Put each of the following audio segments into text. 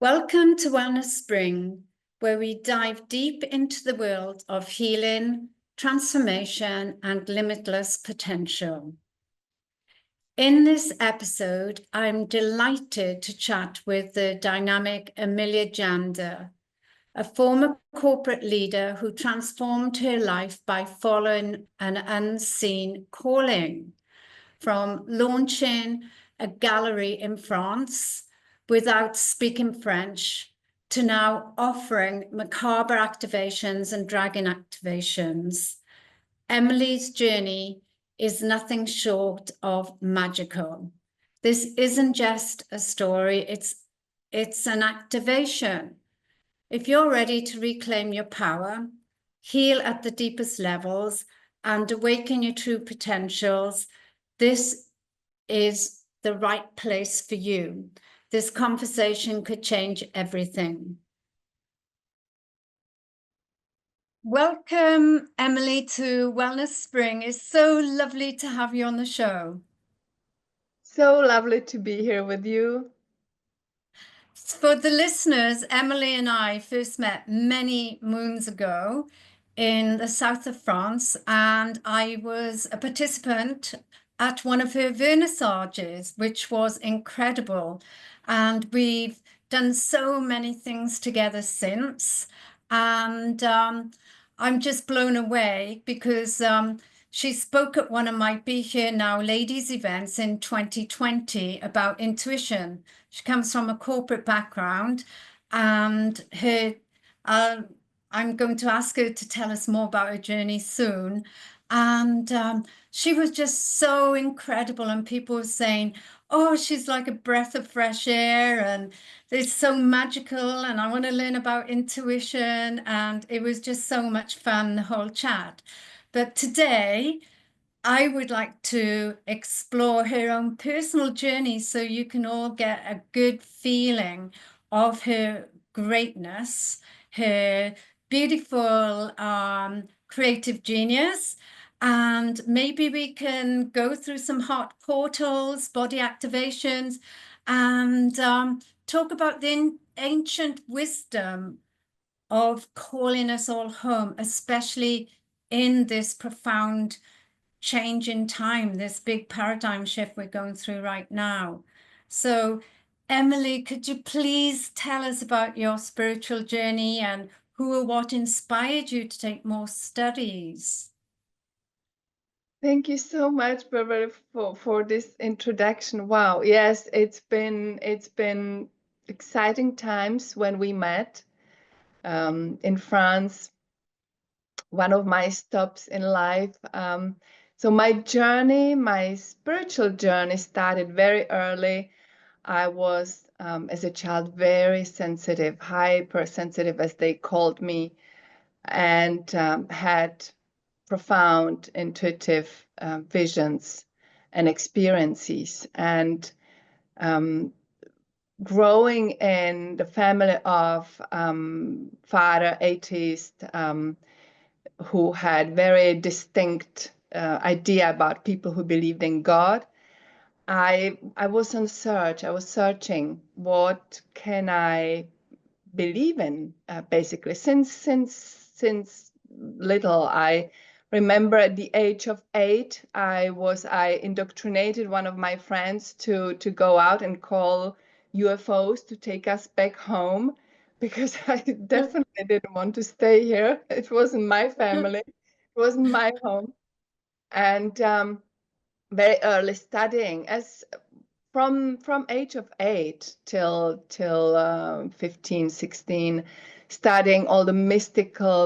Welcome to Wellness Spring, where we dive deep into the world of healing, transformation, and limitless potential. In this episode, I'm delighted to chat with the dynamic Emilie Janda, a former corporate leader who transformed her life by following an unseen calling, from launching a gallery in France without speaking French to now offering Merkabah activations and dragon activations. Emilie's journey is nothing short of magical. This isn't just a story, it's an activation. If you're ready to reclaim your power, heal at the deepest levels, and awaken your true potentials, this is the right place for you. This conversation could change everything. Welcome, Emilie, to Wellness Spring. It's so lovely to have you on the show. So lovely to be here with you. For the listeners, Emilie and I first met many moons ago in the south of France, and I was a participant at one of her vernissages, which was incredible. And we've done so many things together since. And I'm just blown away because she spoke at one of my Be Here Now ladies events in 2020 about intuition. She comes from a corporate background, and I'm going to ask her to tell us more about her journey soon. And she was just so incredible, and people were saying, oh, she's like a breath of fresh air, and it's so magical, and I want to learn about intuition. And it was just so much fun, the whole chat. But today, I would like to explore her own personal journey so you can all get a good feeling of her greatness, her beautiful creative genius. And maybe we can go through some heart portals, body activations, and talk about the ancient wisdom of calling us all home, especially in this profound change in time, this big paradigm shift we're going through right now. So, Emilie, could you please tell us about your spiritual journey and who or what inspired you to take more studies? Thank you so much, Beverley, for this introduction. Wow, yes, it's been exciting times when we met in France. One of my stops in life. So my journey, my spiritual journey, started very early. I was, as a child, very sensitive, hypersensitive, as they called me, and had profound intuitive visions and experiences. And growing in the family of father atheist, who had very distinct idea about people who believed in God, I was on search. I was searching, what can I believe in? Basically, since little, I remember at the age of 8, I indoctrinated one of my friends to go out and call UFOs to take us back home, because I definitely didn't want to stay here. It wasn't my family. It wasn't my home. And very early studying, as from age of 8 till 15, 16, studying all the mythical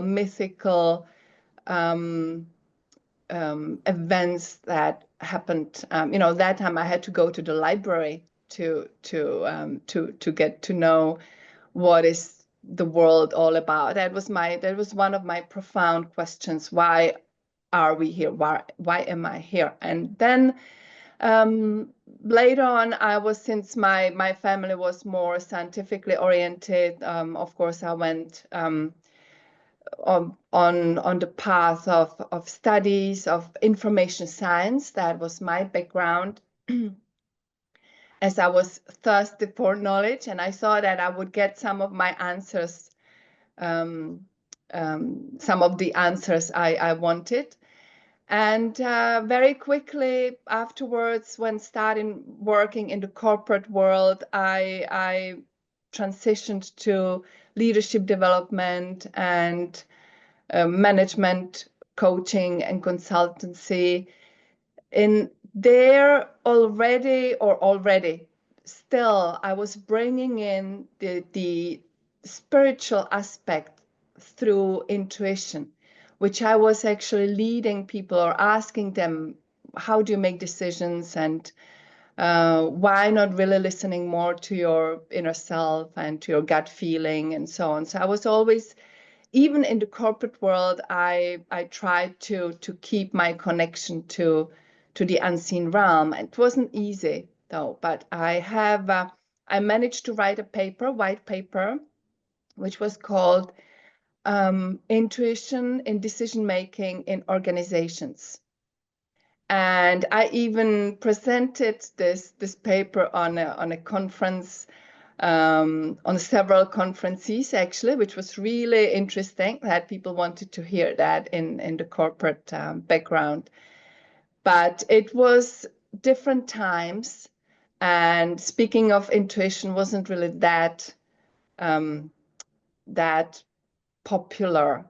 events that happened. That time I had to go to the library to get to know what is the world all about. That was one of my profound questions. Why are we here? Why am I here? And then later on, since my family was more scientifically oriented, of course, I went on the path of studies of information science. That was my background. And as I was thirsty for knowledge, and I saw that I would get some of my answers, some of the answers I wanted. And very quickly afterwards, when starting working in the corporate world, I transitioned to leadership development and management coaching and consultancy. In there already, still, I was bringing in the spiritual aspect through intuition, which I was actually leading people or asking them, how do you make decisions, and why not really listening more to your inner self and to your gut feeling and so on. So I was always, even in the corporate world, I tried to keep my connection to the unseen realm. It wasn't easy though, but I managed to write a white paper, which was called Intuition in Decision Making in Organizations. And I even presented this paper on a conference, on several conferences actually, which was really interesting that people wanted to hear that in the corporate background. But it was different times, and speaking of intuition wasn't really that popular.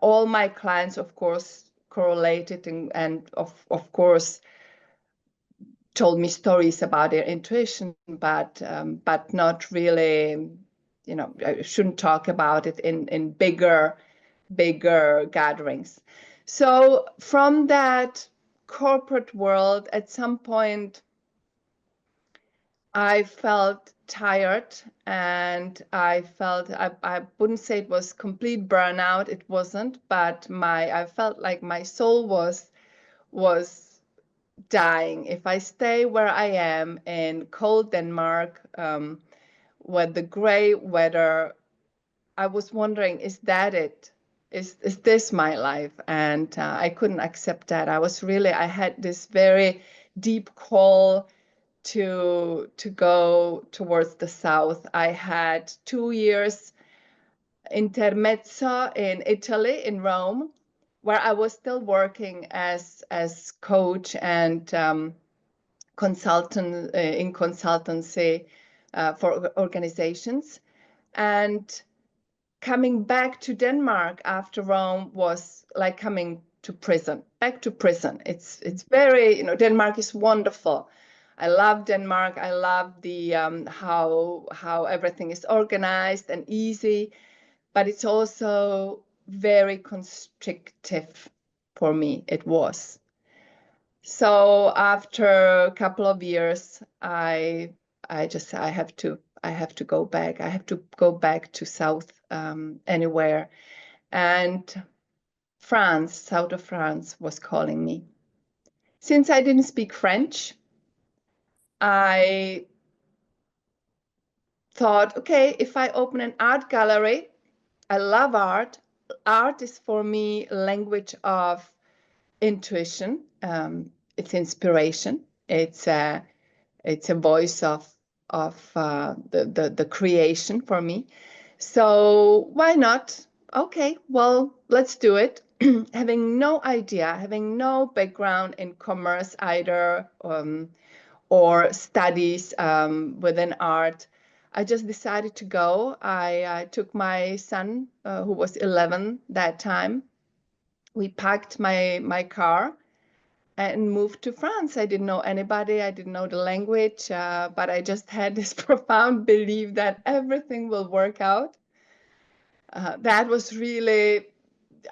All my clients, of course, correlated and of course told me stories about their intuition, but not really, you know, I shouldn't talk about it in bigger gatherings. So from that corporate world, at some point, I felt tired, and I wouldn't say it was complete burnout, it wasn't, but I felt like my soul was dying. If I stay where I am in cold Denmark, with the gray weather, I was wondering, is that it? Is this my life? And I couldn't accept that. I had this very deep call to go towards the south. I had 2 years intermezzo in Italy, in Rome, where I was still working as coach and consultant in consultancy for organizations. And coming back to Denmark after Rome was like coming to prison, back to prison. It's very, you know, Denmark is wonderful. I love Denmark. I love the how everything is organized and easy, but it's also very constrictive for me. It was. So after a couple of years, I have to go back. I have to go back to South, anywhere. And France, south of France, was calling me. Since I didn't speak French, I thought, okay, if I open an art gallery, I love art. Art is for me a language of intuition. It's inspiration. It's a voice of the creation for me. So why not? Okay, well, let's do it. Having no idea, having no background in commerce either, or studies within art, I just decided to go. I took my son, who was 11 that time. We packed my car and moved to France. I didn't know anybody. I didn't know the language, but I just had this profound belief that everything will work out. That was really,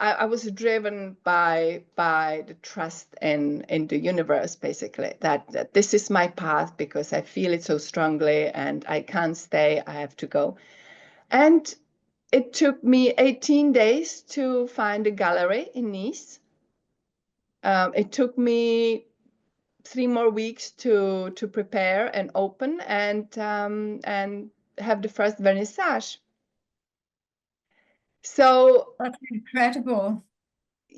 I was driven by the trust in the universe, basically, that this is my path because I feel it so strongly and I can't stay. I have to go. And it took me 18 days to find a gallery in Nice. It took me 3 more weeks to prepare and open and have the first vernissage. So That's incredible.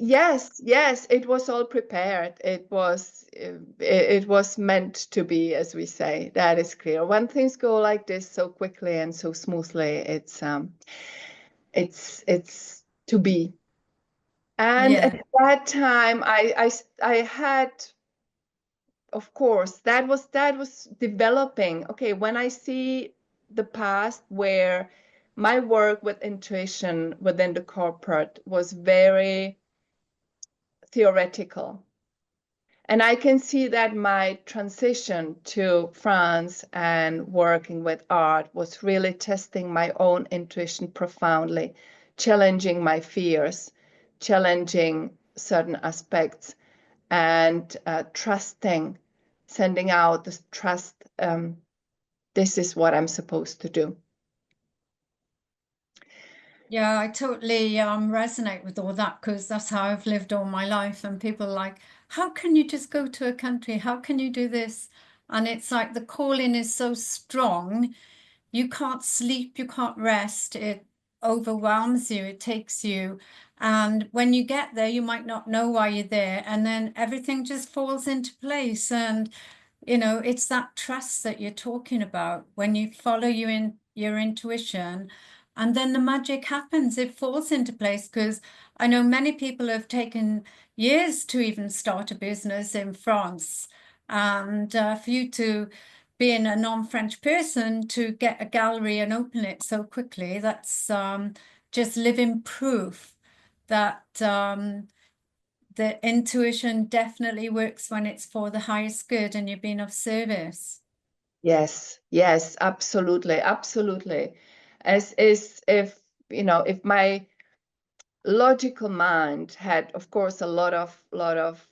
Yes, yes, it was all prepared. It was meant to be, as we say. That is clear. When things go like this so quickly and so smoothly, it's to be. And at Yeah. that time, I had, of course, that was developing. Okay, when I see the past where my work with intuition within the corporate was very theoretical. And I can see that my transition to France and working with art was really testing my own intuition profoundly, challenging my fears, challenging certain aspects, and trusting, sending out this trust. This is what I'm supposed to do. Yeah, I totally resonate with all that because that's how I've lived all my life. And people are like, how can you just go to a country? How can you do this? And it's like the calling is so strong. You can't sleep, you can't rest. It overwhelms you, it takes you. And when you get there, you might not know why you're there. And then everything just falls into place. And it's that trust that you're talking about when you follow your intuition, and then the magic happens. It falls into place because I know many people have taken years to even start a business in France, and for you to being a non-French person to get a gallery and open it so quickly, that's just living proof that the intuition definitely works when it's for the highest good and you're being of service. Yes, yes, absolutely, absolutely. As is if, if my logical mind had, of course, a lot of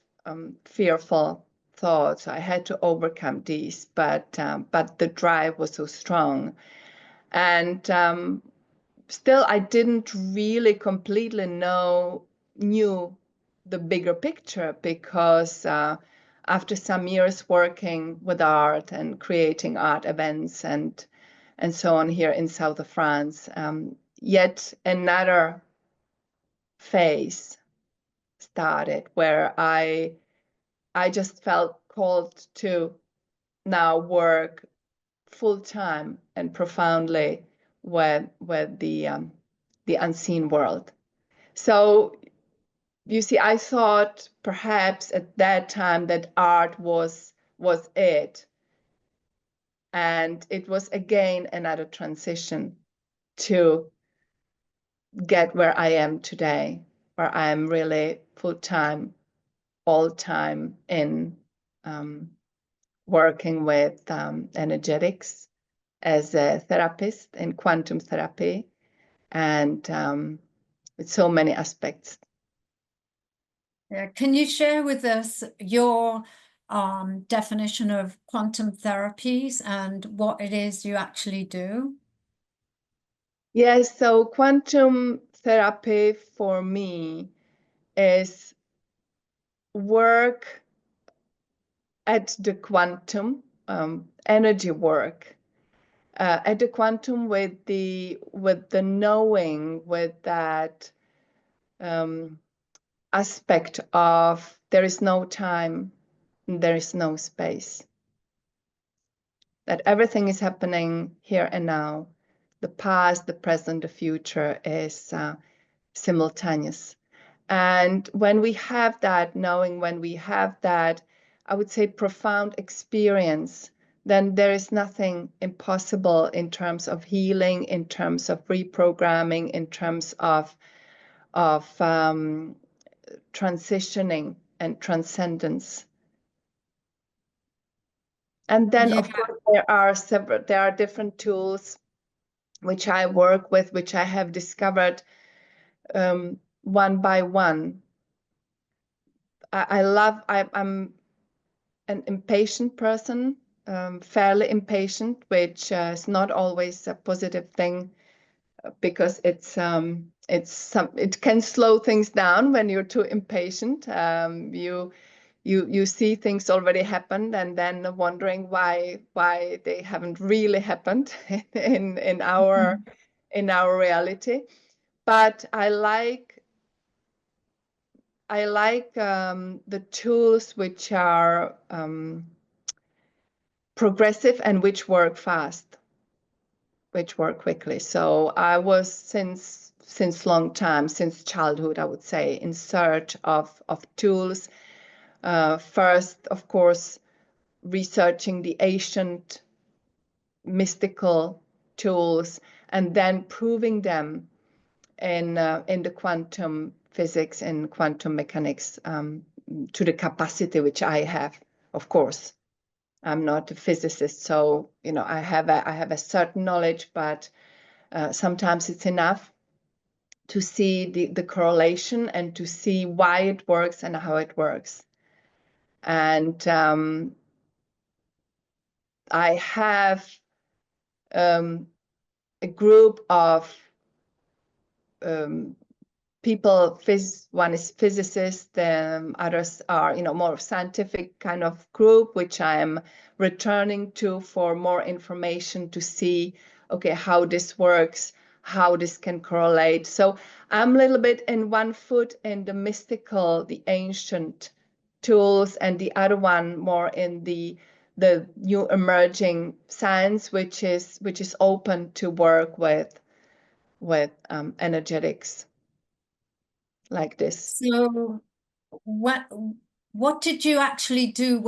fearful thoughts. I had to overcome these, but the drive was so strong, and still, I didn't really completely knew the bigger picture because after some years working with art and creating art events and so on here in south of France, yet another phase started where I just felt called to now work full time and profoundly with the unseen world. So you see, I thought perhaps at that time that art was it, and it was again another transition to get where I am today, where I am really full time, all time in working with energetics as a therapist in quantum therapy, and with so many aspects. Yeah. Can you share with us your definition of quantum therapies and what it is you actually do? Yes, so quantum therapy for me is work at the quantum, energy work at the quantum with the knowing, with that aspect of there is no time, there is no space, that everything is happening here and now. The past, the present, the future is simultaneous. And when we have that knowing, when we have that, I would say, profound experience, then there is nothing impossible in terms of healing, in terms of reprogramming, in terms of transitioning and transcendence. And then, Yeah. of course, there are different tools which I work with, which I have discovered one by one. I'm an impatient person, fairly impatient, which is not always a positive thing because it can slow things down when you're too impatient. You see things already happened and then wondering why they haven't really happened in our reality. But I like I like the tools which are progressive and which work fast, which work quickly. So I was since long time, since childhood, I would say, in search of tools. First, of course, researching the ancient mystical tools and then proving them in the quantum physics and quantum mechanics to the capacity which I have. Of course, I'm not a physicist, so I have a certain knowledge, but sometimes it's enough to see the correlation and to see why it works and how it works. And I have a group of people. One is physicist, others are more scientific kind of group, which I am returning to for more information to see, okay, how this works, how this can correlate. So I'm a little bit in one foot in the mystical, the ancient tools, and the other one more in the new emerging science, which is open to work with energetics like this. So what did you actually do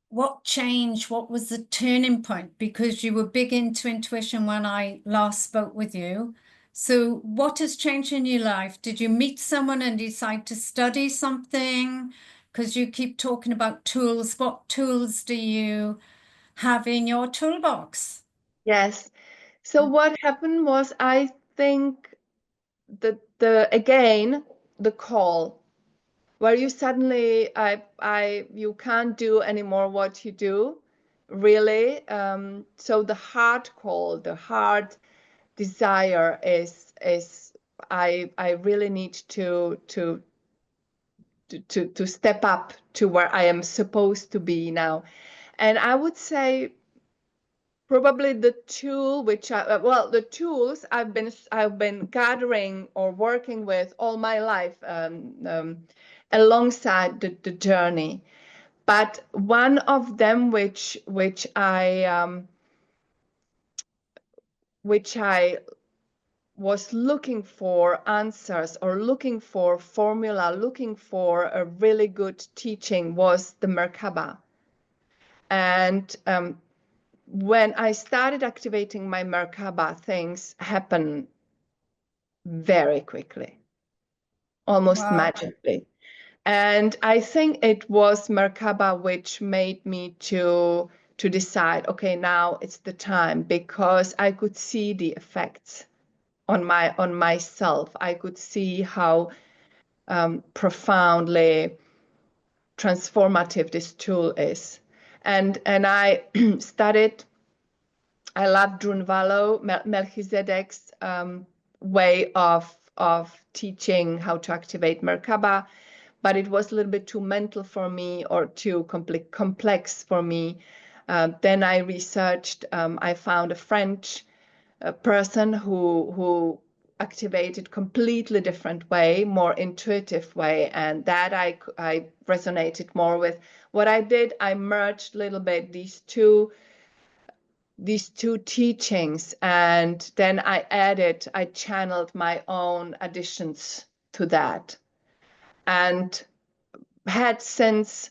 what changed? What was the turning point? Because you were big into intuition when I last spoke with you. So what has changed in your life? Did you meet someone and decide to study something? Because you keep talking about tools. What tools do you have in your toolbox? Yes. So what happened was, I think the again the call where you suddenly you can't do anymore what you do really. So the heart call, the heart desire is I really need to step up to where I am supposed to be now. And I would say probably the tool which the tools I've been gathering or working with all my life, alongside the journey. But one of them which I was looking for answers or looking for formula, looking for a really good teaching, was the Merkabah. And when I started activating my Merkabah, things happen very quickly, almost Wow. magically. And I think it was Merkabah which made me to decide, okay, now it's the time, because I could see the effects on myself. I could see how profoundly transformative this tool is. And I studied. I love Drunvalo, Melchizedek's way of teaching how to activate Merkabah, but it was a little bit too mental for me, or too complex for me. Then I researched. I found a French person who activated completely different way, more intuitive way, and that I resonated more with. What I did, I merged a little bit these two teachings, and then I channeled my own additions to that. And had since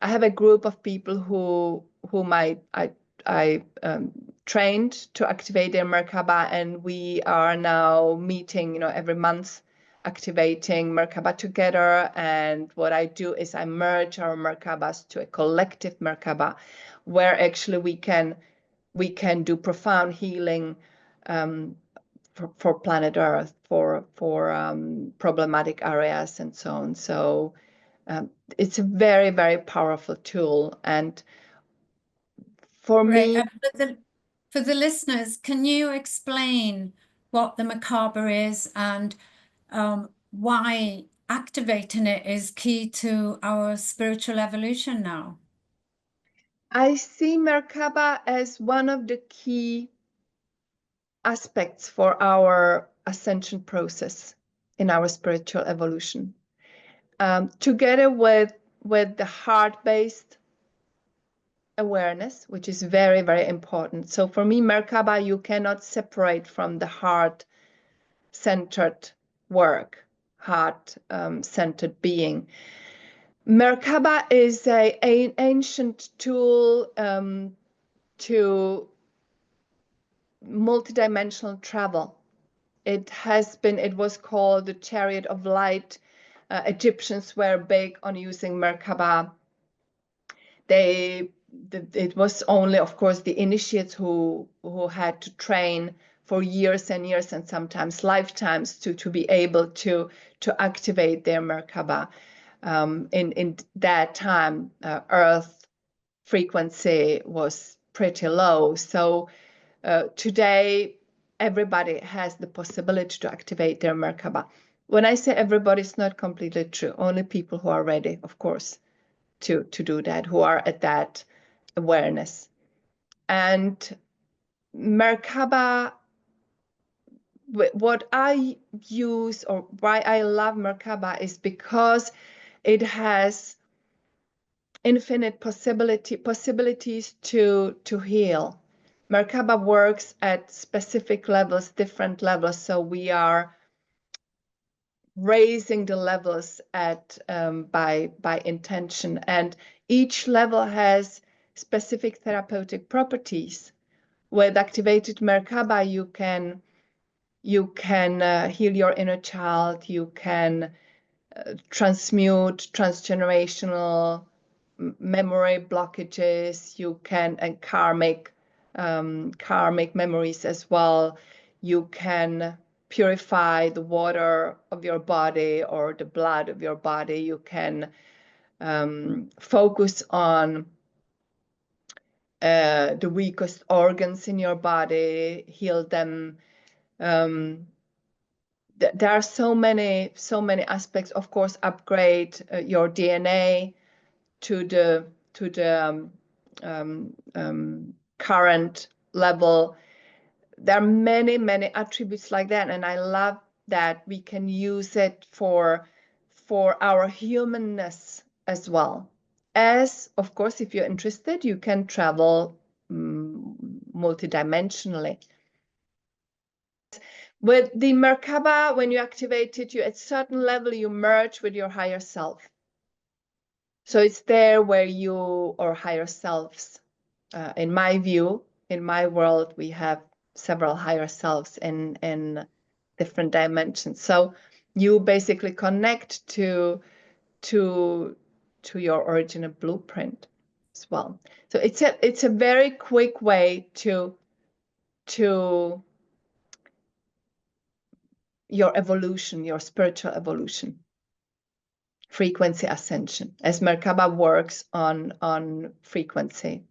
I have a group of people whom I trained to activate their Merkabah, and we are now meeting, every month, activating Merkabah together. And what I do is I merge our Merkabahs to a collective Merkabah, where actually we can do profound healing for planet Earth, for problematic areas and so on. So it's a very, very powerful tool. And for Great. me, For the listeners, can you explain what the macabre is and why activating it is key to our spiritual evolution now? I see Merkaba as one of the key aspects for our ascension process. in our spiritual evolution. Together with the heart-based awareness, which is very, very important. So for me, Merkabah, you cannot separate from the heart-centered work, heart-centered being. Merkabah is an ancient tool to multidimensional travel. It was called the Chariot of Light. Egyptians were big on using Merkabah. It was only, of course, the initiates who had to train for years and years and sometimes lifetimes to be able to activate their Merkabah. In that time, Earth frequency was pretty low. So today, everybody has the possibility to activate their Merkabah. When I say everybody, it's not completely true. Only people who are ready, of course, to do that, who are at that awareness. And Merkabah, what I use, or why I love Merkabah, is because it has infinite possibilities to heal. Merkabah works at specific levels, different levels. So we are raising the levels at by intention, and each level has specific therapeutic properties. With activated Merkabah, you can heal your inner child. You can transmute transgenerational memory blockages. You can, and karmic memories as well. You can purify the water of your body or the blood of your body. You can focus on the weakest organs in your body, heal them. There are so many aspects. Of course, upgrade your DNA to the current level. There are many attributes like that, and I love that we can use it for our humanness as well. As, of course, if you're interested, you can travel multidimensionally. With the Merkabah, when you activate it, at certain level, you merge with your higher self. So it's there where you, or higher selves, in my view, in my world, we have several higher selves in different dimensions. So you basically connect to your original blueprint as well. So it's a very quick way to your evolution, your spiritual evolution, frequency ascension, as Merkabah works on frequency.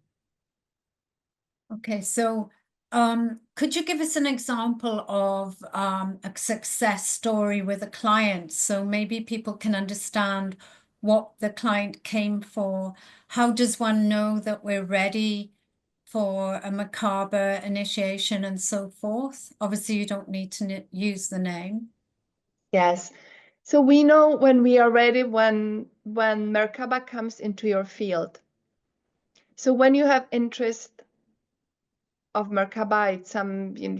Okay, so could you give us an example of a success story with a client, so maybe people can understand what the client came for? How does one know that we're ready for a Merkabah initiation and so forth? Obviously, you don't need to use the name. Yes. So we know when we are ready, when Merkabah comes into your field. So when you have interest of Merkabah, it's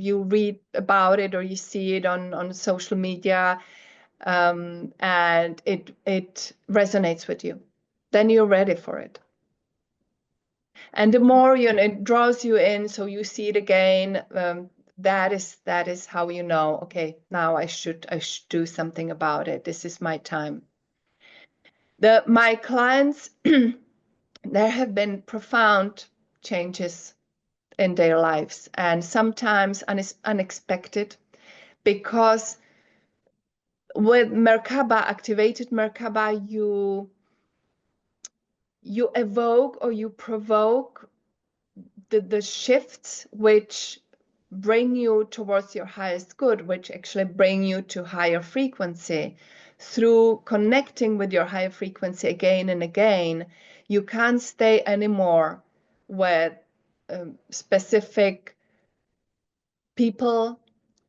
you read about it or you see it on social media, and it resonates with you, then you're ready for it. And the more it draws you in, so you see it again. That is how you know. Okay, now I should do something about it. This is my time. My clients, there have been profound changes in their lives, and sometimes unexpected, because with Merkabah, activated Merkabah, you evoke or you provoke the shifts which bring you towards your highest good, which actually bring you to higher frequency. Through connecting with your higher frequency again and again, you can't stay anymore with specific people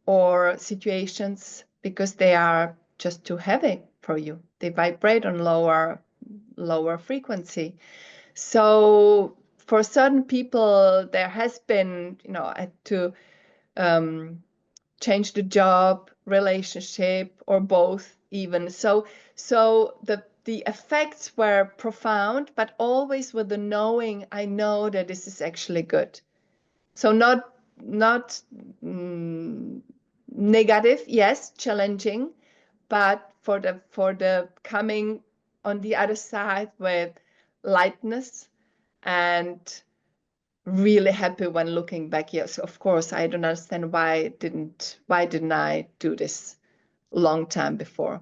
or situations because they are just too heavy for you. They vibrate on lower frequency. So for certain people, there has been, I had to change the job, relationship, or both even. So the effects were profound, but always with the knowing, I know that this is actually good. So not negative, yes, challenging, but for the coming on the other side with lightness and really happy when looking back. Yes, of course, I don't understand why didn't I do this long time before.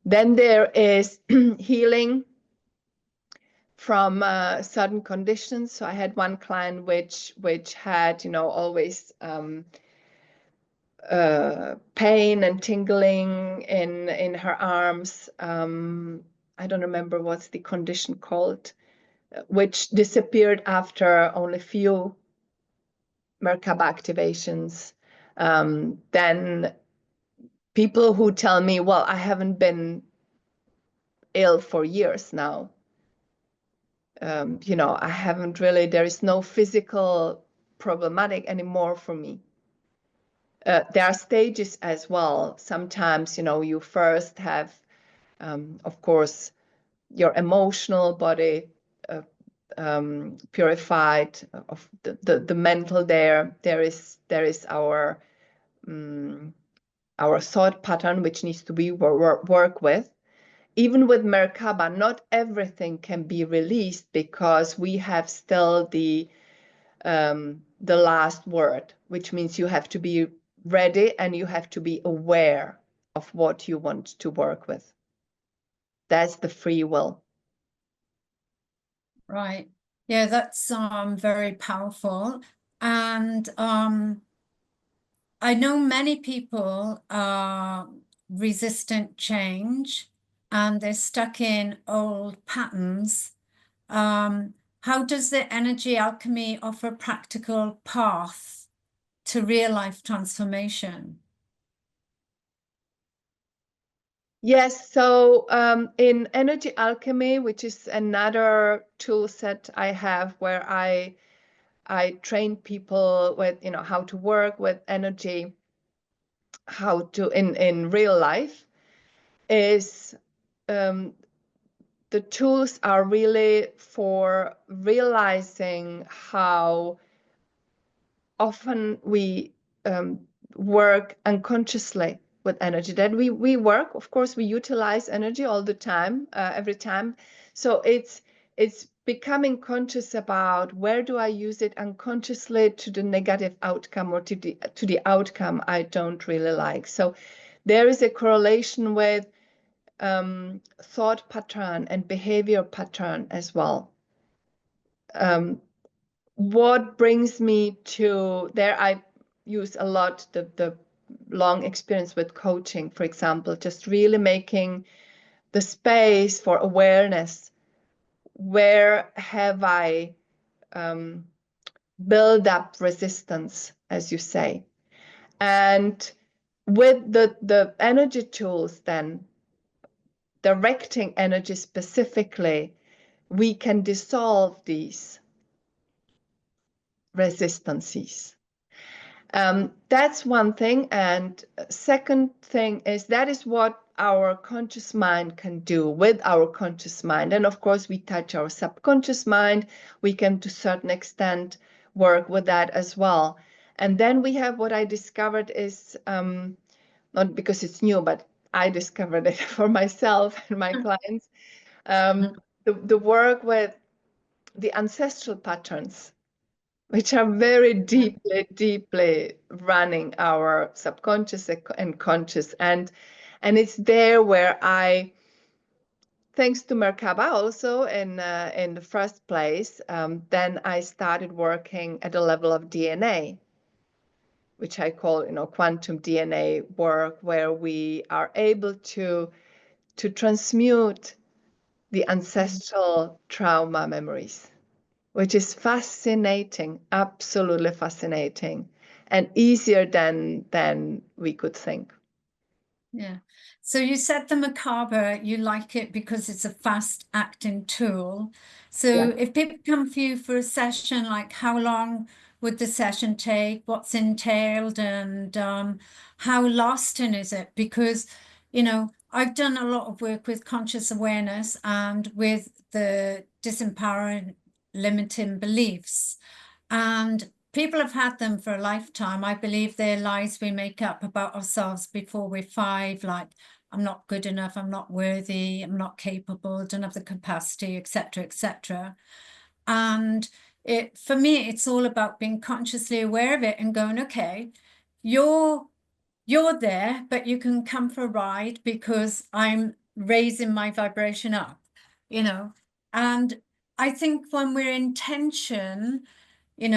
Then there is healing from certain conditions. So I had one client which had, always pain and tingling in her arms. I don't remember what's the condition called, which disappeared after only few Merkabah activations. Then people who tell me, well, I haven't been ill for years now. I haven't really, there is no physical problematic anymore for me. There are stages as well. Sometimes, you first have, of course, your emotional body purified, of the mental there. There is our thought pattern, which needs to be work with. Even with Merkabah, not everything can be released because we have still the last word, which means you have to be ready and you have to be aware of what you want to work with. That's the free will. Right. Yeah, that's very powerful. And I know many people are resistant change and they're stuck in old patterns. How does the energy alchemy offer a practical path to real life transformation? Yes, so in Energy Alchemy, which is another tool set I have where I train people with, how to work with energy, how to in real life, is the tools are really for realizing how often we work unconsciously with energy. That we work, of course, we utilize energy all the time, every time. So it's becoming conscious about where do I use it unconsciously to the negative outcome or to the outcome I don't really like. So there is a correlation with thought pattern and behavior pattern as well. What brings me to there, I use a lot the long experience with coaching, for example, just really making the space for awareness. Where have I build up resistance, as you say? And with the energy tools, then directing energy specifically, we can dissolve these resistances. That's one thing. And second thing is that is what our conscious mind can do with our conscious mind. And of course, we touch our subconscious mind. We can, to a certain extent, work with that as well. And then we have what I discovered is, not because it's new, but I discovered it for myself and my clients, the work with the ancestral patterns, which are very deeply running our subconscious and conscious. And it's there where I, thanks to Merkabah also in the first place, then I started working at the level of DNA, which I call, quantum DNA work, where we are able to transmute the ancestral trauma memories, which is fascinating, absolutely fascinating, and easier than we could think. Yeah. So you said the Merkabah, you like it because it's a fast acting tool. Yeah. So if people come for you for a session, like how long would the session take? What's entailed, and how lasting is it? Because, I've done a lot of work with conscious awareness and with the disempowering limiting beliefs. And people have had them for a lifetime. I believe they're lies we make up about ourselves before we're five, like I'm not good enough, I'm not worthy, I'm not capable, don't have the capacity, etc., etc. And for me, it's all about being consciously aware of it and going, okay, you're you're there, but you can come for a ride because I'm raising my vibration up, you know. And I think when we're in tension, in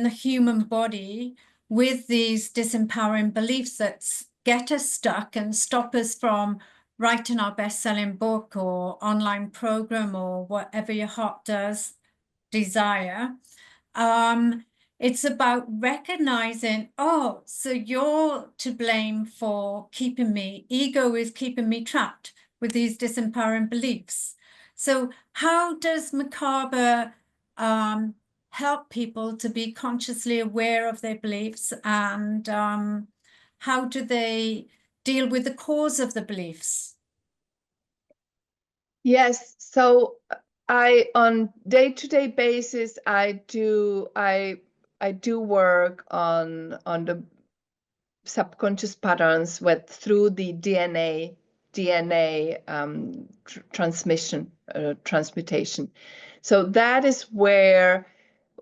the human body with these disempowering beliefs that get us stuck and stop us from writing our best-selling book or online program or whatever your heart does desire. Um, it's about recognizing, oh, so you're to blame for keeping me, ego is keeping me trapped with these disempowering beliefs. So how does Merkabah help people to be consciously aware of their beliefs, and how do they deal with the cause of the beliefs? Yes, so on day-to-day basis, I do work on the subconscious patterns through the DNA transmission transmutation. So that is where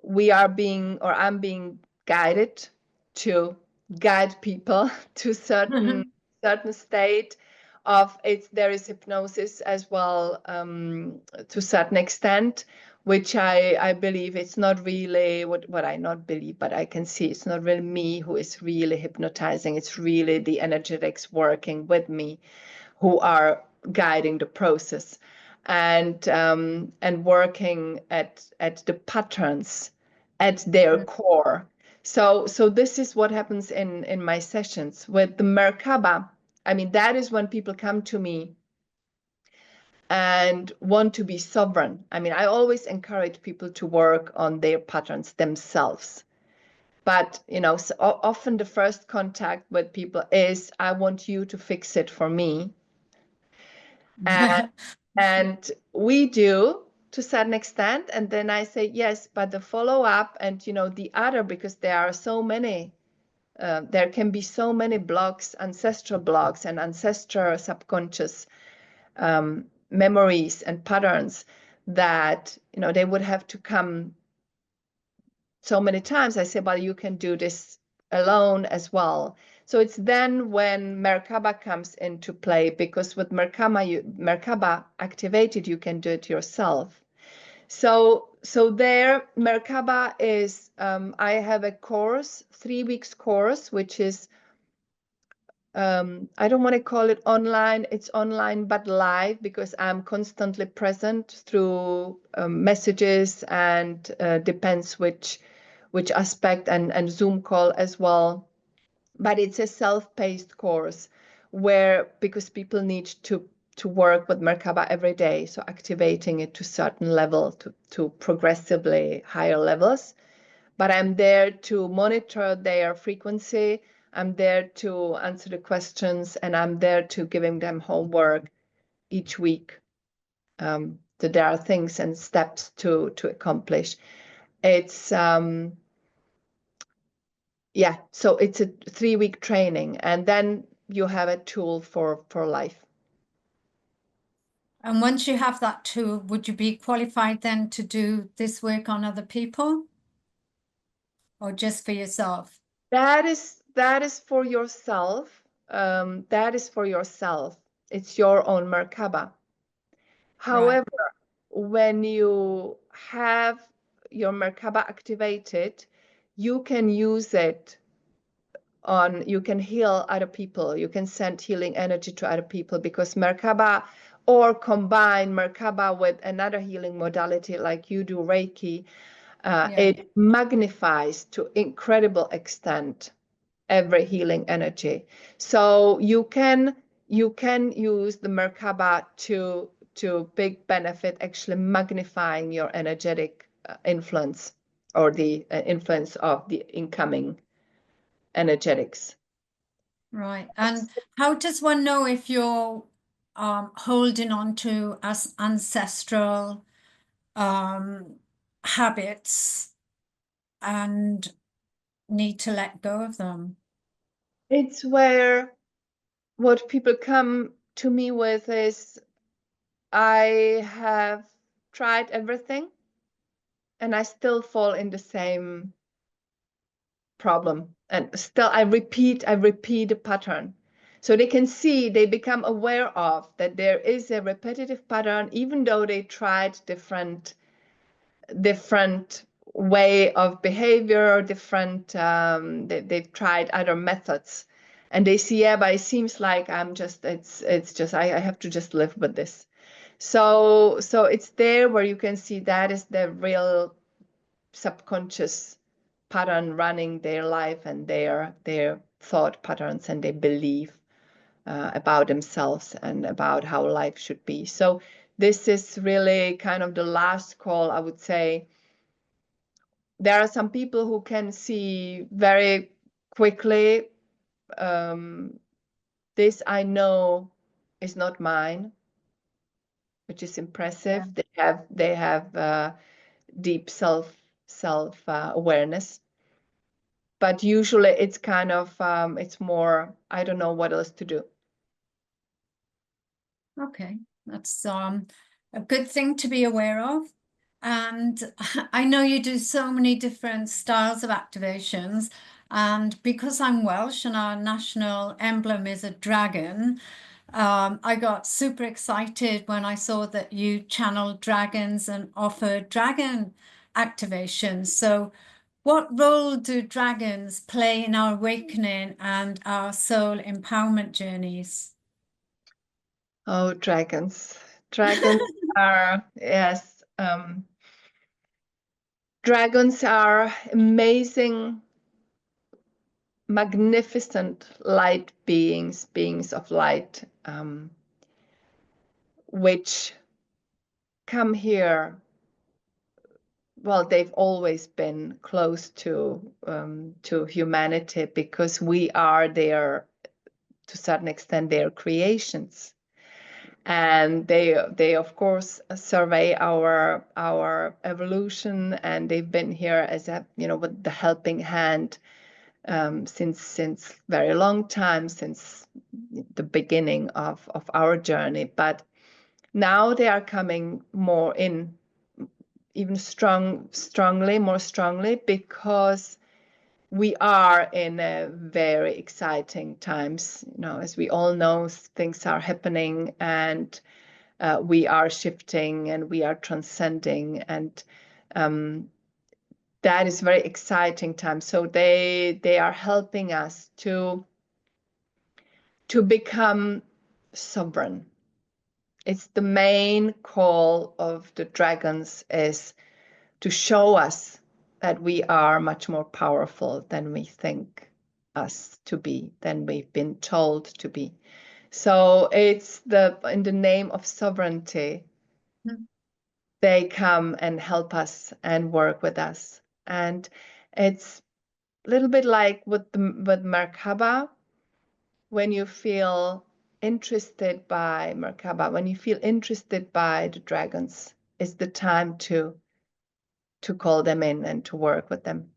I'm being guided to guide people to certain state of it. There is hypnosis as well, to a certain extent, which I believe it's not really what I not believe, but I can see it's not really me who is really hypnotizing. It's really the energetics working with me who are guiding the process and working at the patterns at their core. So this is what happens in my sessions with the Merkabah. I mean, that is when people come to me and want to be sovereign. I mean, I always encourage people to work on their patterns themselves. But, so often the first contact with people is, I want you to fix it for me. And, and we do to a certain extent. And then I say, yes, but the follow up and, the other, because there are so many, there can be so many blocks, ancestral blocks and ancestral subconscious memories and patterns that, they would have to come so many times. I say, well, you can do this alone as well. So it's then when Merkabah comes into play, because with Merkabah activated, you can do it yourself. So there, Merkabah is, I have a course, 3 weeks course, which is, I don't want to call it online. It's online, but live, because I'm constantly present through messages and depends which aspect, and Zoom call as well. But it's a self-paced course because people need to work with Merkabah every day. So activating it to certain level, to progressively higher levels. But I'm there to monitor their frequency. I'm there to answer the questions, and I'm there to giving them homework each week. So there are things and steps to accomplish. It's so it's a 3-week training, and then you have a tool for life. And once you have that tool, would you be qualified then to do this work on other people or just for yourself? That is for yourself. That is for yourself. It's your own Merkabah. Right. However, when you have your Merkabah activated, you can use it you can heal other people. You can send healing energy to other people, because Merkabah, or combine Merkabah with another healing modality like you do Reiki, Yeah. it magnifies to incredible extent every healing energy. So you can you can use the Merkabah to big benefit, actually magnifying your energetic influence, or the influence of the incoming energetics. Right. And how does one know if you're holding on to as ancestral habits and need to let go of them? It's where what people come to me with is, I have tried everything and I still fall in the same problem. And still I repeat a pattern. So they can see, they become aware of that there is a repetitive pattern, even though they tried different way of behavior, different they've tried other methods, and they see, yeah, but it seems like it's just I have to just live with this. So it's there where you can see that is the real subconscious pattern running their life and their thought patterns and their belief about themselves and about how life should be. So this is really kind of the last call, I would say. There are some people who can see very quickly, this I know is not mine, which is impressive. Yeah. They have deep self awareness, but usually it's kind of it's more, I don't know what else to do. Okay, that's a good thing to be aware of. And I know you do so many different styles of activations. And because I'm Welsh and our national emblem is a dragon, I got super excited when I saw that you channeled dragons and offered dragon activations. So, what role do dragons play in our awakening and our soul empowerment journeys? Oh, dragons. Dragons are, yes, dragons are amazing, magnificent light beings of light, which come here. Well, they've always been close to humanity because we are their, to a certain extent, their creations, and they of course survey our evolution, and they've been here as a, you know, with the helping hand since very long time, since the beginning of our journey. But now they are coming more in, even more strongly, because we are in a very exciting times. You know, as we all know, things are happening, and we are shifting and we are transcending, and that is very exciting time. So they are helping us to become sovereign. It's the main call of the dragons, is to show us that we are much more powerful than we think us to be, than we've been told to be. So it's in the name of sovereignty, they come and help us and work with us. And it's a little bit like with Merkabah. When you feel interested by Merkabah, when you feel interested by the dragons, it's the time to call them in and to work with them.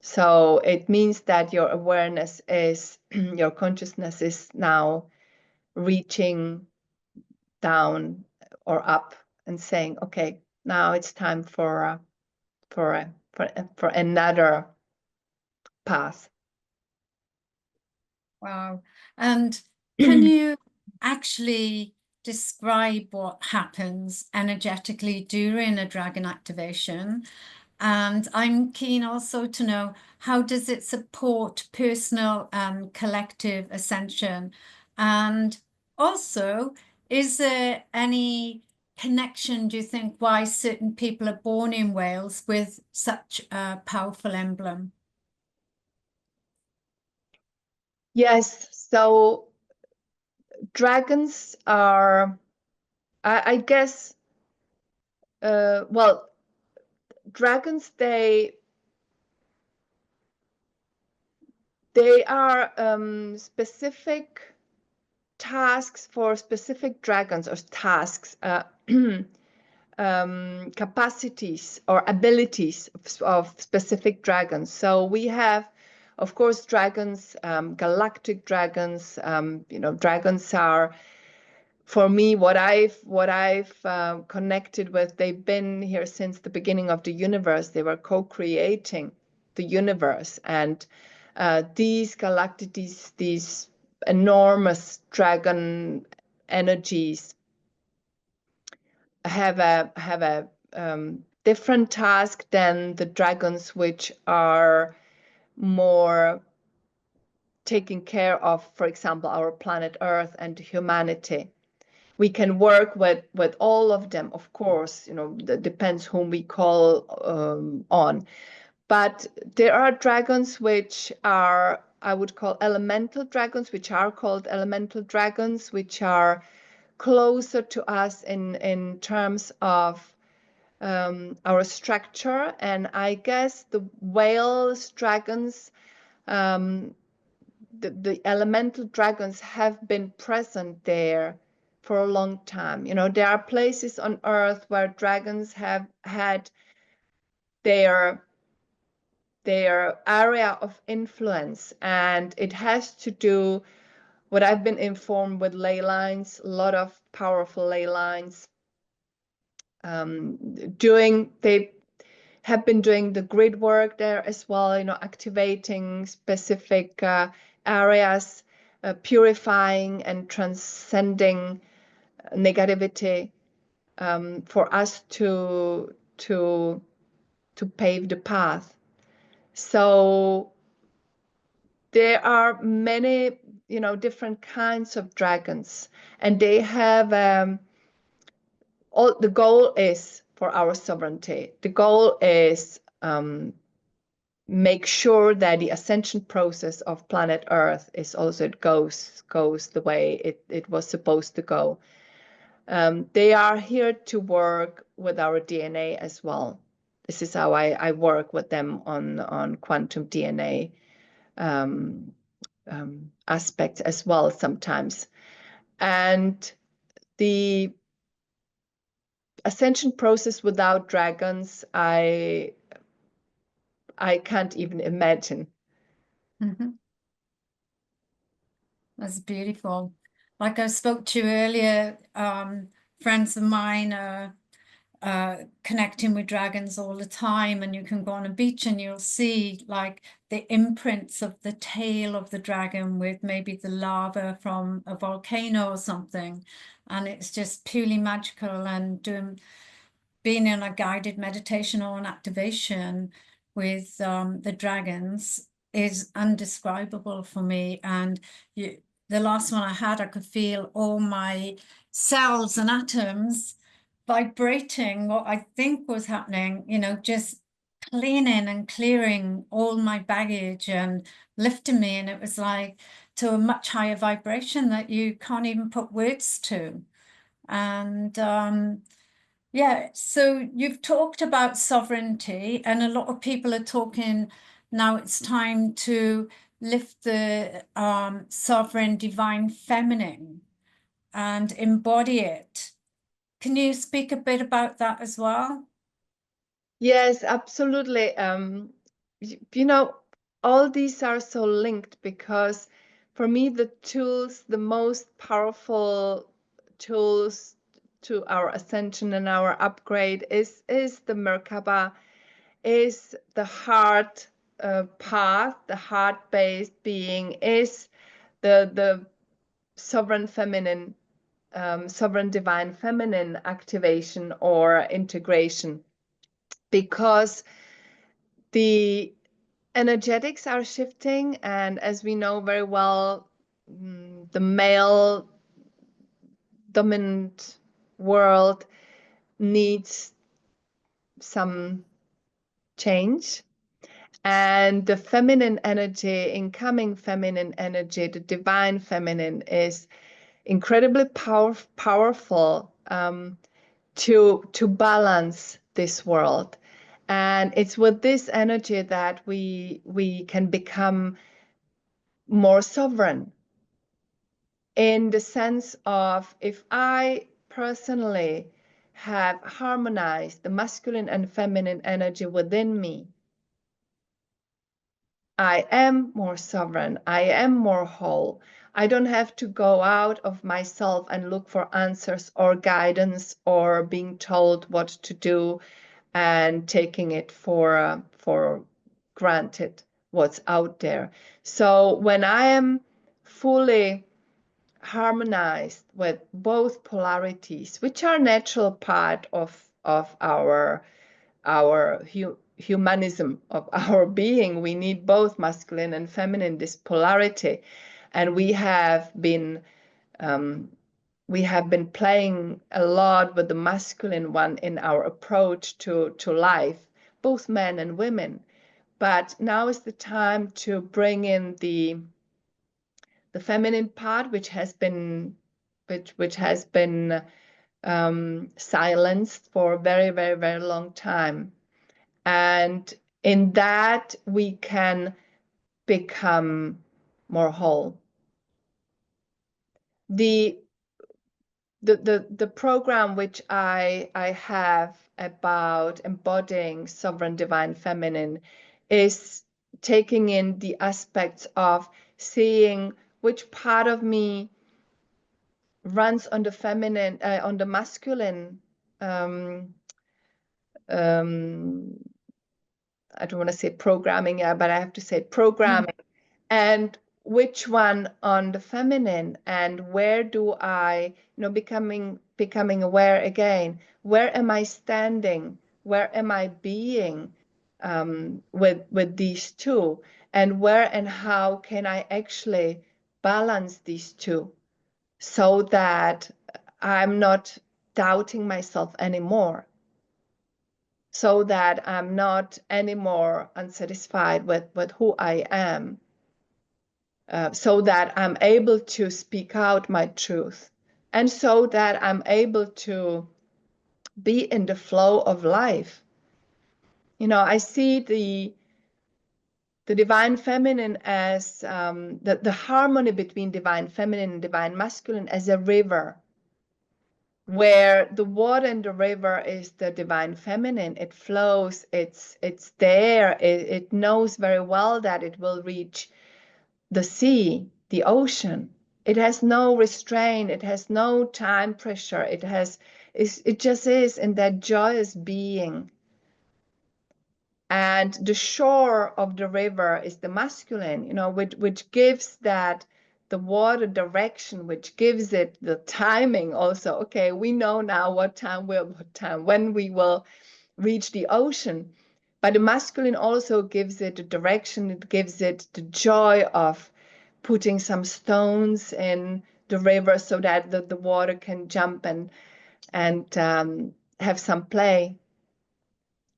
So it means that your awareness is, your consciousness is now reaching down or up and saying, okay, now it's time for another path. Wow. And can you actually describe what happens energetically during a dragon activation? And I'm keen also to know, how does it support personal and collective ascension? And also, is there any connection, do you think, why certain people are born in Wales with such a powerful emblem? Yes, so dragons are, I guess, well, dragons, they are specific tasks for specific dragons, or tasks, capacities or abilities of specific dragons. So we have, of course, dragons, galactic dragons. Dragons are, for me, what I've connected with. They've been here since the beginning of the universe. They were co-creating the universe, and these galactic, these enormous dragon energies have a different task than the dragons, which are more taking care of, for example, our planet Earth and humanity. We can work with all of them, of course. That depends whom we call on. But there are dragons which are, I would call, elemental dragons, which are called elemental dragons, which are closer to us in terms of our structure. And I guess the whales, dragons, the elemental dragons have been present there for a long time. There are places on Earth where dragons have had their area of influence, and it has to do, what I've been informed, with ley lines, a lot of powerful ley lines. They have been doing the grid work there as well, activating specific areas, purifying and transcending negativity, for us to pave the path. So there are many, different kinds of dragons, and they have the goal is for our sovereignty. The goal is make sure that the ascension process of planet Earth is also, it goes the way it was supposed to go. They are here to work with our DNA as well. This is how I work with them on quantum DNA aspects as well sometimes. And the ascension process without dragons, I can't even imagine. Mm-hmm. That's beautiful. Like I spoke to you earlier, friends of mine are connecting with dragons all the time, and you can go on a beach and you'll see like the imprints of the tail of the dragon with maybe the lava from a volcano or something, and it's just purely magical. And being in a guided meditation or an activation with the dragons is undescribable for me. And the last one I had, I could feel all my cells and atoms vibrating what I think was happening, just cleaning and clearing all my baggage and lifting me. And it was like to a much higher vibration that you can't even put words to. And yeah, so you've talked about sovereignty, and a lot of people are talking now it's time to lift the sovereign divine feminine and embody it. Can you speak a bit about that as well? Yes, absolutely. All these are so linked, because for me, the most powerful tools to our ascension and our upgrade is the Merkabah, is the heart path, the heart-based being, is the sovereign feminine, sovereign divine feminine activation or integration, because the energetics are shifting, and as we know very well, the male dominant world needs some change, and the feminine energy, incoming feminine energy, the divine feminine, is incredibly powerful to balance this world. And it's with this energy that we can become more sovereign, in the sense of, if I personally have harmonized the masculine and feminine energy within me, I am more sovereign, I am more whole. I don't have to go out of myself and look for answers or guidance or being told what to do and taking it for granted what's out there. So when I am fully harmonized with both polarities, which are natural part of our humanism, of our being, we need both masculine and feminine, this polarity, and we have been playing a lot with the masculine one in our approach to life, both men and women. But now is the time to bring in the feminine part, which has been silenced for a very, very, very long time. And in that, we can become more whole. The program which I have about embodying sovereign divine feminine is taking in the aspects of seeing which part of me runs on the feminine, on the masculine. I don't want to say programming, yeah, but I have to say programming. And which one on the feminine, and where do I, becoming aware again, where am I standing, where am I being with these two, and where and how can I actually balance these two, so that I'm not doubting myself anymore, so that I'm not anymore unsatisfied with who I am, so that I'm able to speak out my truth, and so that I'm able to be in the flow of life. I see the divine feminine as the harmony between divine feminine and divine masculine as a river, where the water in the river is the divine feminine. It flows, it's there, it knows very well that it will reach the sea, the ocean. It has no restraint, it has no time pressure, it just is in that joyous being. And the shore of the river is the masculine, which gives that the water direction, which gives it the timing also. Okay, we know now when we will reach the ocean. But the masculine also gives it the direction, it gives it the joy of putting some stones in the river so that the water can jump and have some play.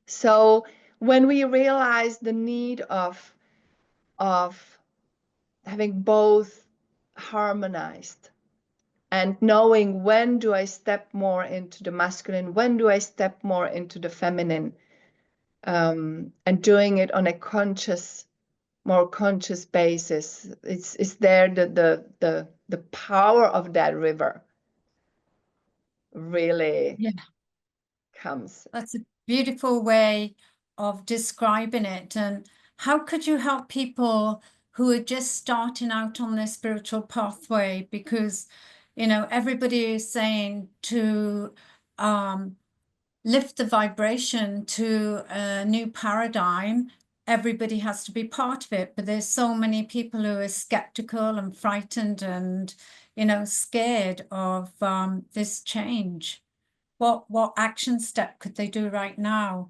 So when we realize the need of having both harmonized, and knowing when do I step more into the masculine, when do I step more into the feminine, and doing it on a more conscious basis, it's there the power of that river really comes. That's a beautiful way of describing it. And how could you help people who are just starting out on their spiritual pathway? Because, everybody is saying to lift the vibration to a new paradigm. Everybody has to be part of it, but there's so many people who are skeptical and frightened and, scared of this change. What action step could they do right now?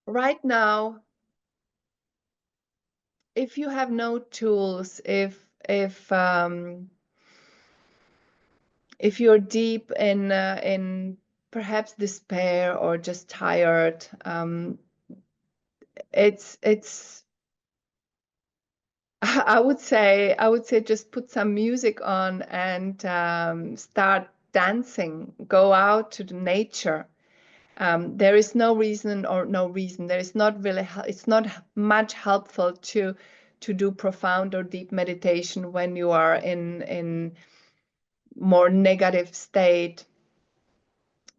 Right now, if you have no tools, if you're deep in perhaps despair or just tired, it's I would say just put some music on and start dancing. Go out to the nature. There is no reason or no reason. There is not really. It's not much helpful to do profound or deep meditation when you are in more negative state.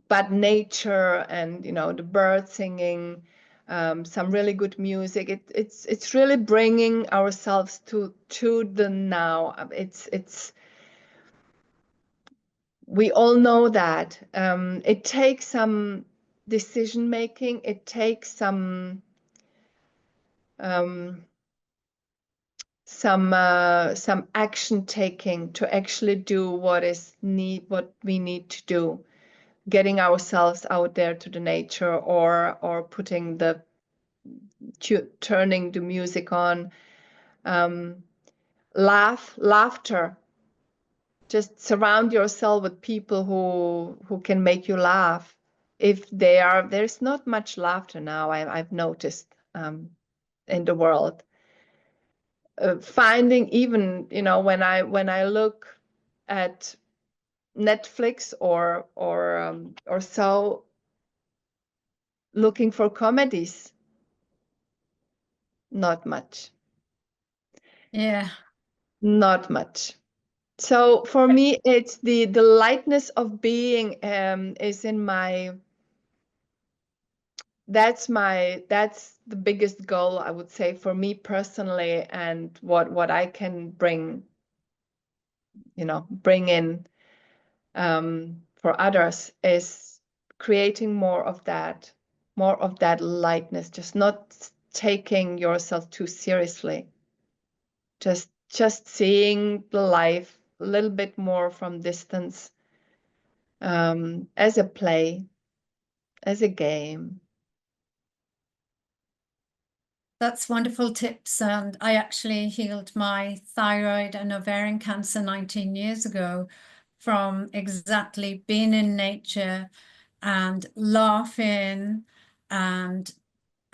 But nature and the birds singing, some really good music. It's really bringing ourselves to the now. It's we all know that it takes some decision making. It takes um, some action taking to actually do what we need to do, getting ourselves out there to the nature, or putting turning the music on. um, Laughter. Just surround yourself with people who can make you laugh. If there's not much laughter now, I've noticed, in the world. Finding, even when I look at Netflix or so, looking for comedies, not much, Yeah, not much. So for me, it's the lightness of being, is in my that's the biggest goal, I would say, for me personally, and what I can bring in, for others, is creating more of that lightness, just not taking yourself too seriously, just seeing the life a little bit more from distance, as a play, as a game. that's wonderful tips. And I actually healed my thyroid and ovarian cancer 19 years ago from exactly being in nature and laughing and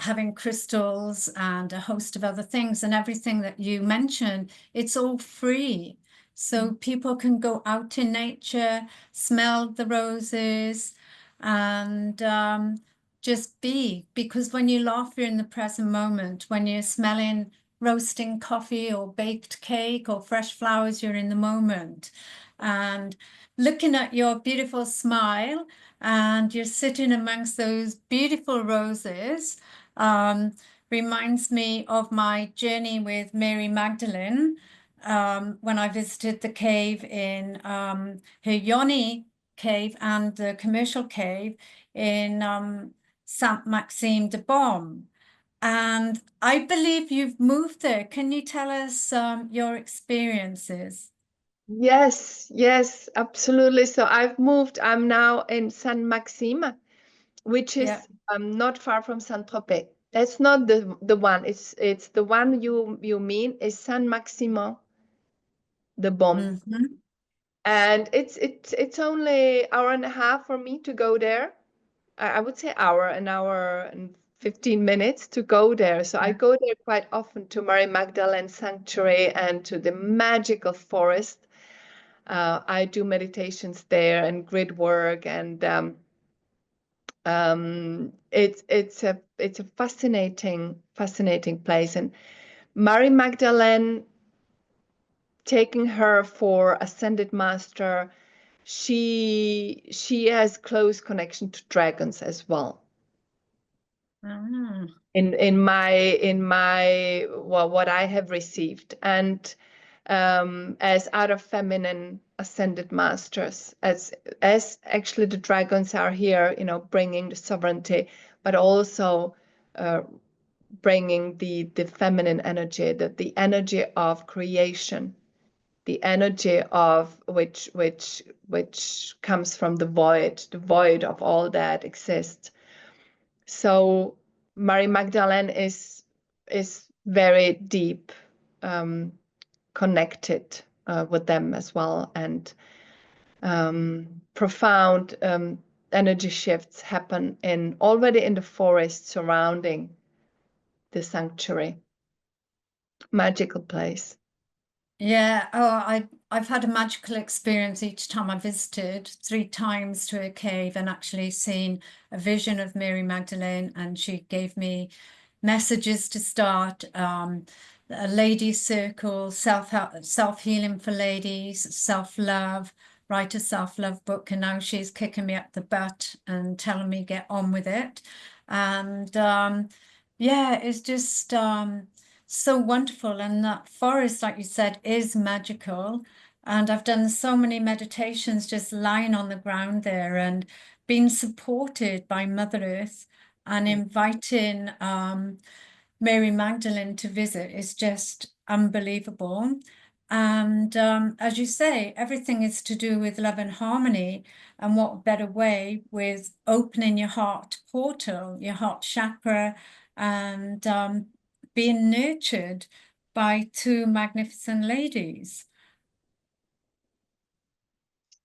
having crystals and a host of other things, and everything that you mentioned, it's all free. So people can go out in nature, smell the roses, and just be. Because when you laugh, you're in the present moment. When you're smelling roasting coffee or baked cake or fresh flowers, you're in the moment. And looking at your beautiful smile, and you're sitting amongst those beautiful roses, um, reminds me of my journey with Mary Magdalene, when I visited the cave in her Yoni cave and the commercial cave in Saint Maxime de Baume. And I believe you've moved there. Can you tell us your experiences? Yes, yes, absolutely. So I've moved. I'm now in San Maxime, which Yeah. is, not far from Saint-Tropez. That's not the one. It's the one you mean is San Maximin de Baume, Hmm. and it's only hour and a half for me to go there. I would say an hour and 15 minutes to go there. So I Yeah. go there quite often to Mary Magdalene Sanctuary and to the magical forest. I do meditations there and grid work, and it's a fascinating place. And Mary Magdalene, taking her for ascended master, she has close connection to dragons as well. Ah. In my well, what I have received, and as other feminine ascended masters, as actually the dragons are here, bringing the sovereignty, but also uh, bringing the feminine energy, the energy of creation, the energy of which comes from the void of all that exists. So Mary Magdalene is very deep, um, connected with them as well, and profound energy shifts happen already in the forest surrounding the sanctuary. magical place. Yeah, I've had a magical experience each time I visited, 3 times to a cave and actually seen a vision of Mary Magdalene, and she gave me messages to start a ladies circle, self-healing for ladies, self-love, write a self-love book, and now she's kicking me up the butt and telling me get on with it. And yeah, it's just so wonderful. And that forest, like you said, is magical. And I've done so many meditations just lying on the ground there and being supported by Mother Earth, and inviting Mary Magdalene to visit is just unbelievable. And as you say, everything is to do with love and harmony. And what better way with opening your heart portal, your heart chakra, and being nurtured by 2 magnificent ladies.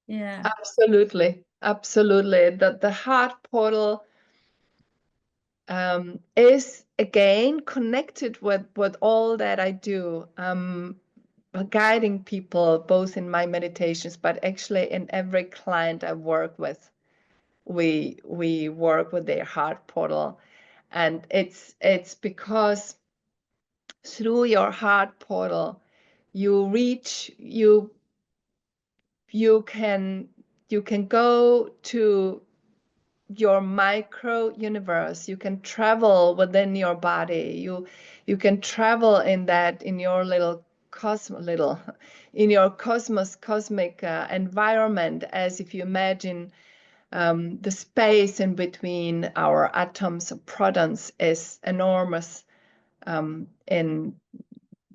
Yeah. Absolutely, absolutely. The heart portal is again connected with all that I do, guiding people both in my meditations, but actually in every client I work with. We work with their heart portal, and it's because through your heart portal you reach you can go to your micro universe. You can travel within your body. You can travel in that in your little in your cosmic environment, as if you imagine the space in between our atoms or protons is enormous, in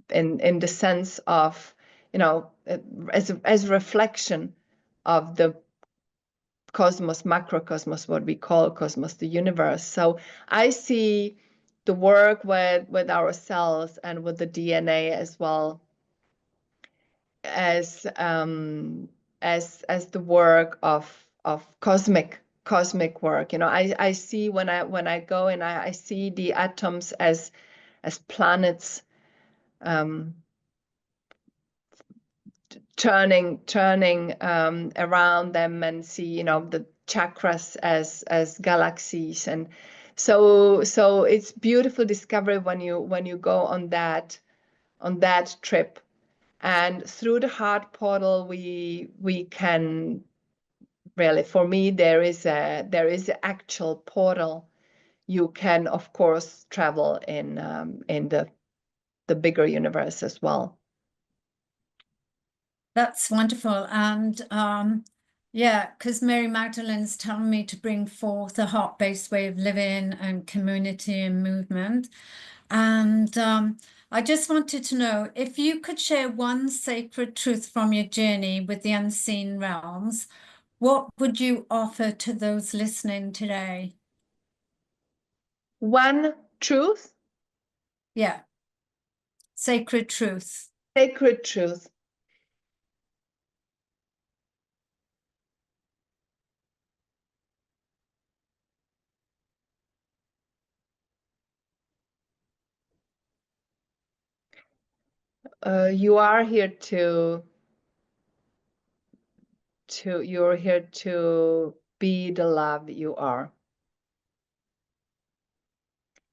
the sense of, you know, as reflection of the cosmos, macrocosmos, what we call cosmos, the universe. So I see the work with our cells and with the DNA as well as as the work of cosmic work. You know, I see when I go and I see the atoms as planets, um, turning around them, and see, you know, the chakras as galaxies. And so it's beautiful discovery when you go on that trip. And through the heart portal we can really, for me, there is an actual portal. You can of course travel in the bigger universe as well. That's wonderful. And yeah, because Mary Magdalene's telling me to bring forth a heart-based way of living and community and movement. And I just wanted to know if you could share one sacred truth from your journey with the unseen realms, what would you offer to those listening today? One truth, Yeah, sacred truth. sacred truth. You are here you're here to be the love you are.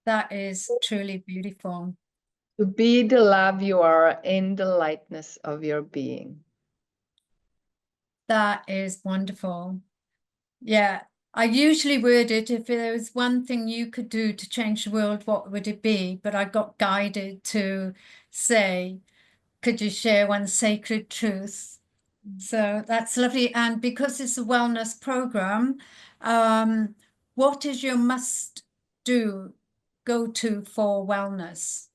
That is truly beautiful. To be the love you are in the lightness of your being. That is wonderful. Yeah, I usually word it, if there was one thing you could do to change the world, what would it be? But I got guided to say, could you share one sacred truth? So that's lovely. And because it's a wellness program, what is your must do go to for wellness?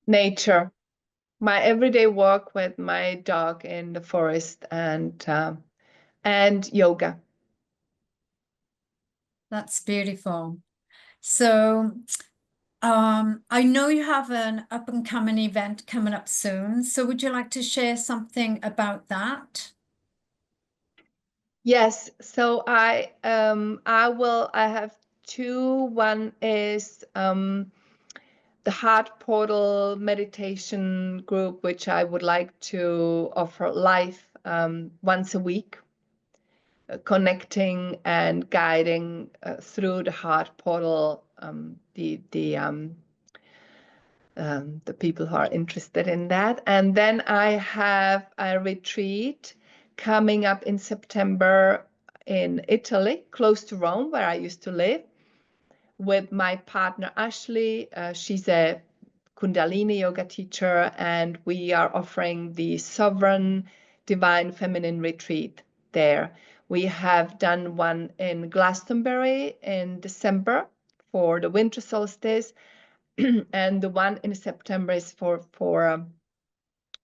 Nature. My everyday walk with my dog in the forest, and yoga. That's beautiful. So I know you have an up and coming event coming up soon. So would you like to share something about that? Yes, so I have two. One is the Heart Portal meditation group, which I would like to offer live once a week, connecting and guiding through the Heart Portal the people who are interested in that. And then I have a retreat coming up in September in Italy, close to Rome, where I used to live, with my partner Ashley. She's a Kundalini yoga teacher, and we are offering the Sovereign Divine Feminine Retreat there. We have done one in Glastonbury in December for the winter solstice, and the one in September is for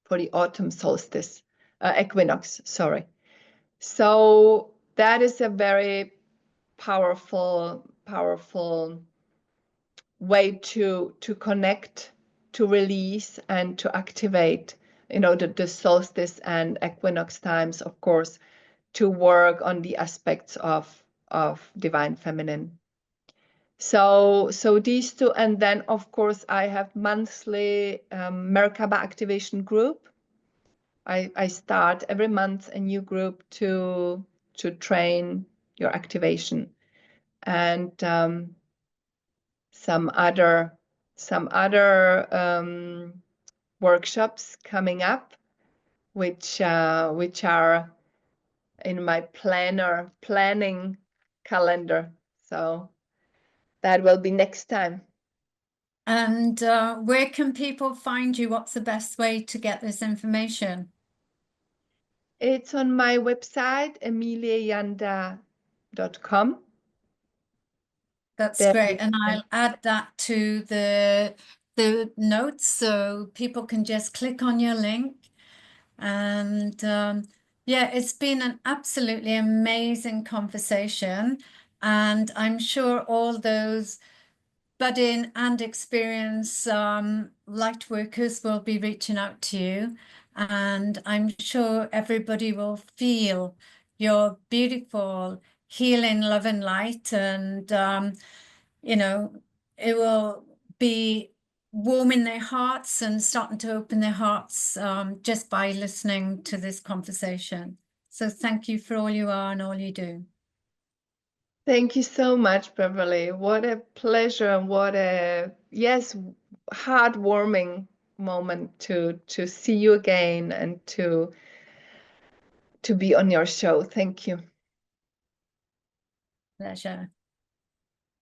the autumn solstice, equinox, sorry. So that is a very powerful way to connect, to release, and to activate, the solstice and equinox times, of course, to work on the aspects of divine feminine. So these two, and then of course I have monthly Merkabah activation group. I start every month a new group to train your activation, and some other workshops coming up, which are in my planning calendar. So that will be next time. And where can people find you? What's the best way to get this information? It's on my website, emiliejanda.com. That's There great. you And can. I'll add that to the notes so people can just click on your link. And yeah, it's been an absolutely amazing conversation. And I'm sure all those budding and experienced light workers will be reaching out to you. And I'm sure everybody will feel your beautiful, healing, loving light. And, it will be warming their hearts and starting to open their hearts just by listening to this conversation. So thank you for all you are and all you do. Thank you so much, Beverley. What a pleasure, and what a, yes, heartwarming moment to see you again and to be on your show. Thank you. Pleasure.